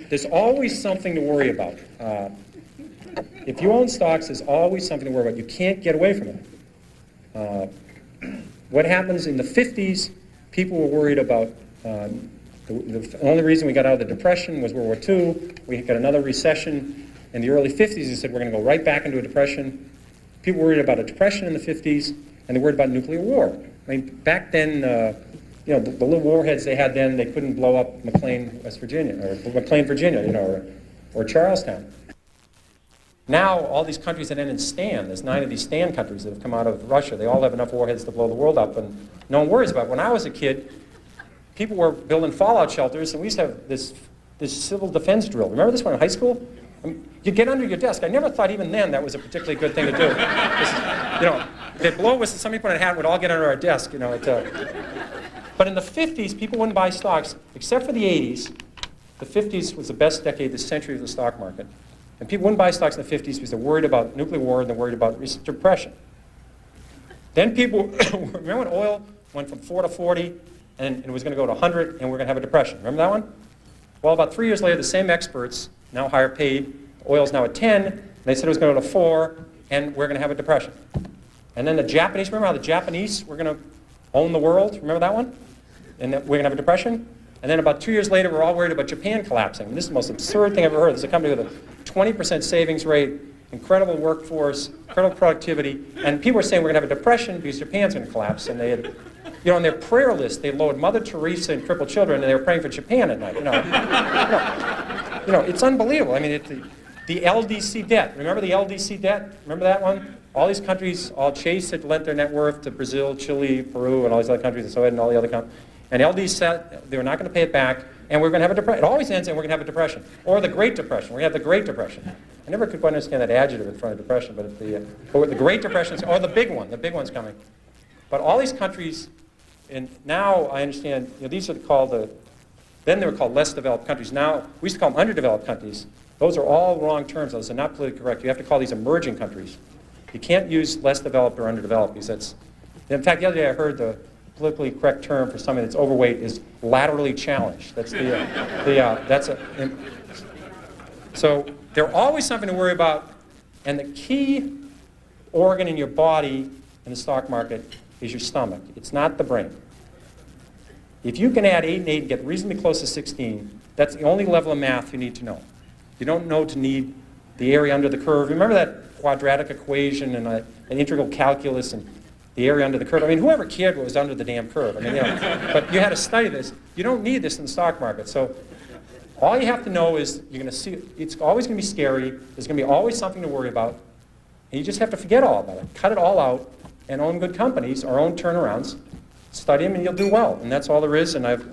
there's always something to worry about. If you own stocks, there's always something to worry about. You can't get away from it. What happens in the 50s, people were worried about, the only reason we got out of the Depression was World War II. We got another recession in the early 50s. They said we're going to go right back into a depression. People worried about a depression in the 50s, and they worried about nuclear war. I mean, back then, you know, the little warheads they had then, they couldn't blow up McLean, West Virginia, or McLean, Virginia, you know, or Charlestown. Now, all these countries that end in STAN, there's 9 of these STAN countries that have come out of Russia. They all have enough warheads to blow the world up, and no one worries about it. When I was a kid, people were building fallout shelters, and we used to have this civil defense drill. Remember this one in high school? You'd get under your desk. I never thought even then that was a particularly good thing to do. You know, they'd blow us, somebody put on a hat, and we'd all get under our desk, you know. But in the 50s, people wouldn't buy stocks, except for the 80s. The 50s was the best decade of the century of the stock market. And people wouldn't buy stocks in the 50s because they're worried about nuclear war and they're worried about depression. Then people, remember when oil went from 4 to 40 and it was going to go to 100 and we're going to have a depression? Remember that one? Well, about 3 years later, the same experts, now higher paid, oil's now at 10, and they said it was going to go to 4 and we're going to have a depression. And then the Japanese, remember how the Japanese were going to own the world? Remember that one? And that we're going to have a depression? And then about 2 years later, we're all worried about Japan collapsing. I mean, this is the most absurd thing I've ever heard. There's a company with a 20% savings rate, incredible workforce, incredible productivity, and people are saying we're going to have a depression because Japan's going to collapse. And they had, you know, on their prayer list, they lowered Mother Teresa and crippled children, and they were praying for Japan at night. You know, it's unbelievable. I mean, the LDC debt. Remember the LDC debt? Remember that one? All these countries, all Chase had lent their net worth to Brazil, Chile, Peru, and all these other countries, and so and all the other countries. And LD said they were not going to pay it back, and we're going to have a depression. It always ends in we're going to have a depression. Or the Great Depression. We're going to have the Great Depression. I never could quite understand that adjective in front of depression, but the Great Depression, or the big one. The big one's coming. But all these countries, and now I understand, you know, these are called then they were called less developed countries. Now, we used to call them underdeveloped countries. Those are all wrong terms. Those are not politically correct. You have to call these emerging countries. You can't use less developed or underdeveloped because that's, in fact, the other day I heard the politically correct term for somebody that's overweight is laterally challenged. That's so there's always something to worry about, and the key organ in your body in the stock market is your stomach. It's not the brain. If you can add 8 and 8 and get reasonably close to 16, that's the only level of math you need to know. You don't need the area under the curve. Remember that quadratic equation and an integral calculus and the area under the curve. I mean, whoever cared what was under the damn curve? I mean, you know, but you had to study this. You don't need this in the stock market. So all you have to know is you're going to see, it's always going to be scary. There's going to be always something to worry about. And you just have to forget all about it. Cut it all out and own good companies or own turnarounds. Study them and you'll do well. And that's all there is. And I've